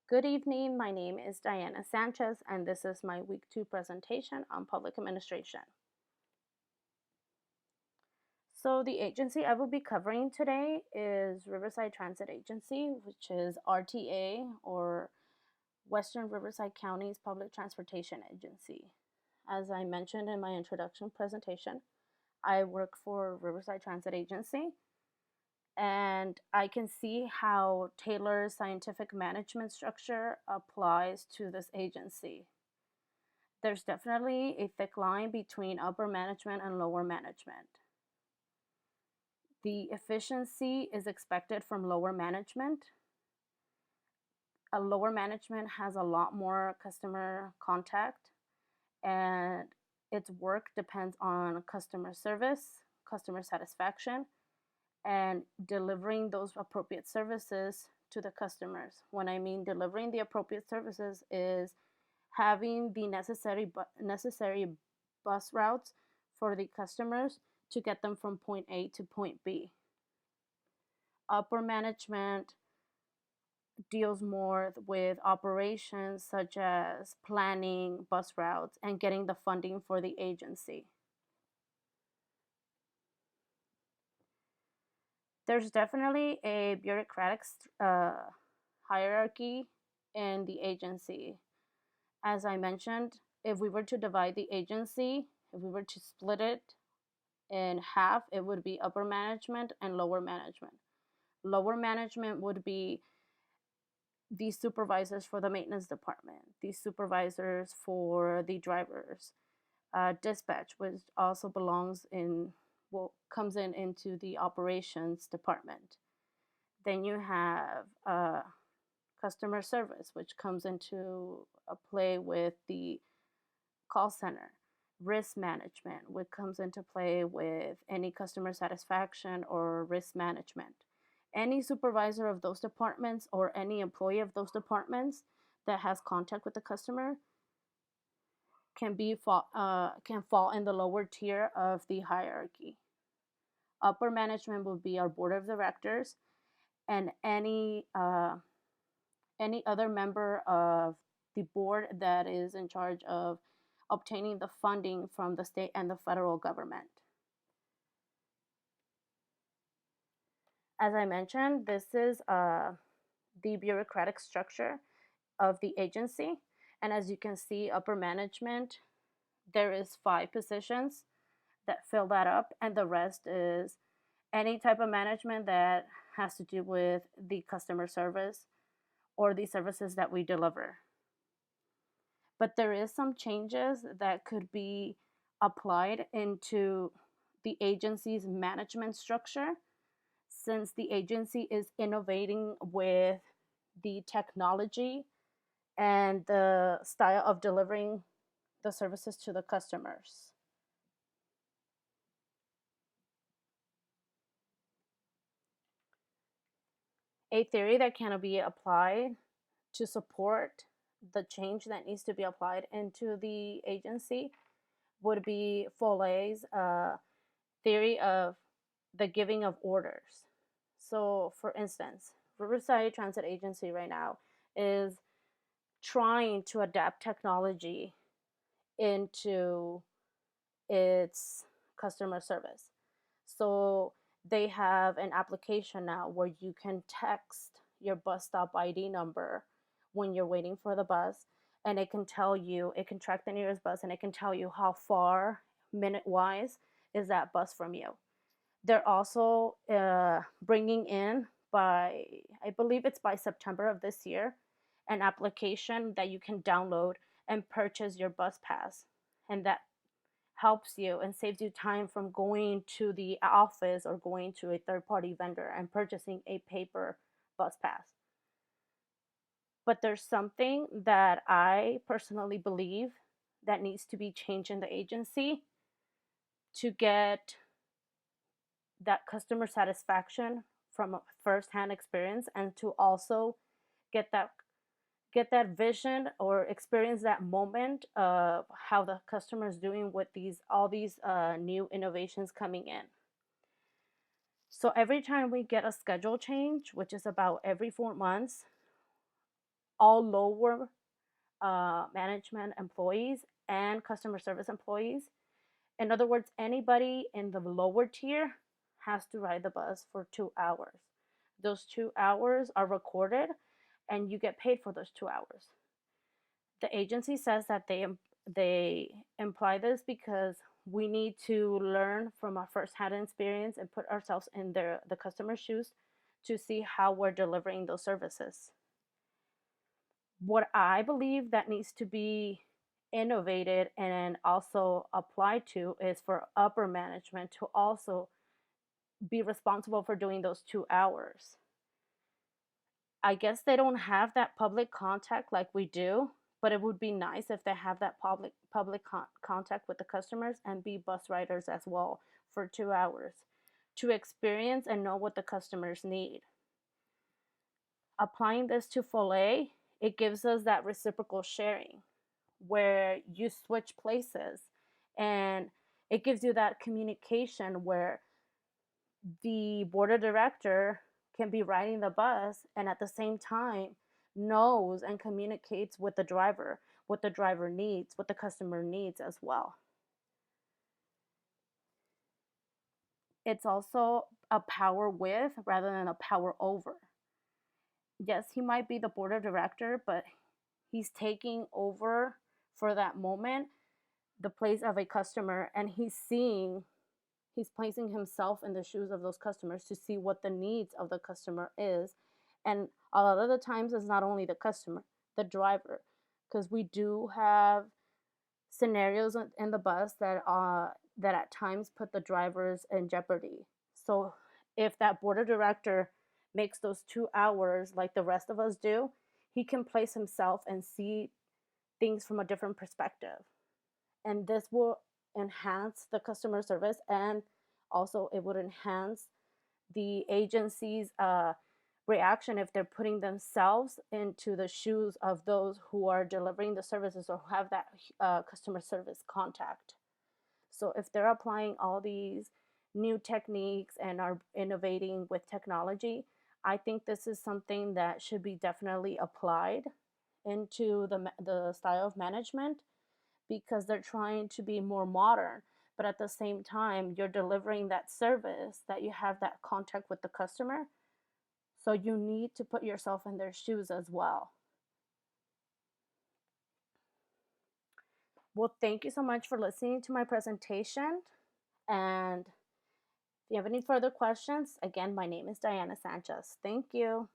Good evening, my name is Diana Sanchez, and this is my Week 2 presentation on public administration. So, the agency I will be covering today is Riverside Transit Agency, which is RTA, or Western Riverside County's Public Transportation Agency. As I mentioned in my introduction presentation, I work for Riverside Transit Agency, and I can see how Taylor's scientific management structure applies to this agency. There's definitely a thick line between upper management and lower management. The efficiency is expected from lower management. A lower management has a lot more customer contact, and its work depends on customer service, customer satisfaction, and delivering those appropriate services to the customers. When I mean delivering the appropriate services is having the necessary bus routes for the customers to get them from point A to point B. Upper management deals more with operations such as planning bus routes and getting the funding for the agency. There's definitely a bureaucratic hierarchy in the agency. As I mentioned, if we were to divide the agency, if we were to split it in half, it would be upper management and lower management. Lower management would be the supervisors for the maintenance department, the supervisors for the drivers, dispatch, which also belongs in, well, comes in into the operations department. Then you have customer service, which comes into a play with the call center. Risk management, which comes into play with any customer satisfaction or risk management. Any supervisor of those departments or any employee of those departments that has contact with the customer can fall in the lower tier of the hierarchy. Upper management would be our board of directors and any other member of the board that is in charge of obtaining the funding from the state and the federal government. As I mentioned, this is the bureaucratic structure of the agency. And as you can see, upper management, there is 5 positions that fill that up, and the rest is any type of management that has to do with the customer service or the services that we deliver. But there is some changes that could be applied into the agency's management structure since the agency is innovating with the technology and the style of delivering the services to the customers. A theory that can be applied to support the change that needs to be applied into the agency would be Follet's theory of the giving of orders. So, for instance, Riverside Transit Agency right now is trying to adapt technology into its customer service. So, they have an application now where you can text your bus stop ID number when you're waiting for the bus, and it can tell you, it can track the nearest bus, and it can tell you how far, minute wise, is that bus from you. They're also bringing in by, I believe it's by September of this year, an application that you can download and purchase your bus pass. And that helps you and saves you time from going to the office or going to a third party vendor and purchasing a paper bus pass. But there's something that I personally believe that needs to be changed in the agency to get that customer satisfaction from a first-hand experience and to also get that vision or experience that moment of how the customer is doing with all these new innovations coming in. So every time we get a schedule change, which is about every 4 months, all lower management employees and customer service employees. In other words, anybody in the lower tier has to ride the bus for 2 hours. Those 2 hours are recorded and you get paid for those 2 hours. The agency says that they imply this because we need to learn from our first-hand experience and put ourselves in the customer's shoes to see how we're delivering those services. What I believe that needs to be innovated and also applied to is for upper management to also be responsible for doing those 2 hours. I guess they don't have that public contact like we do, but it would be nice if they have that contact with the customers and be bus riders as well for 2 hours to experience and know what the customers need. Applying this to Foley, it gives us that reciprocal sharing where you switch places, and it gives you that communication where the board of director can be riding the bus and at the same time knows and communicates with the driver what the driver needs, what the customer needs as well. It's also a power with rather than a power over. Yes, he might be the board of director, but he's taking over for that moment the place of a customer, and he's placing himself in the shoes of those customers to see what the needs of the customer is. And a lot of the times it's not only the customer, the driver, because we do have scenarios in the bus that at times put the drivers in jeopardy. So if that board of director makes those 2 hours like the rest of us do, he can place himself and see things from a different perspective. And this will enhance the customer service, and also it would enhance the agency's reaction if they're putting themselves into the shoes of those who are delivering the services or have that customer service contact. So if they're applying all these new techniques and are innovating with technology, I think this is something that should be definitely applied into the style of management, because they're trying to be more modern, but at the same time you're delivering that service that you have that contact with the customer, so you need to put yourself in their shoes as well. Well, thank you so much for listening to my presentation, and if you have any further questions, again, my name is Diana Sanchez. Thank you.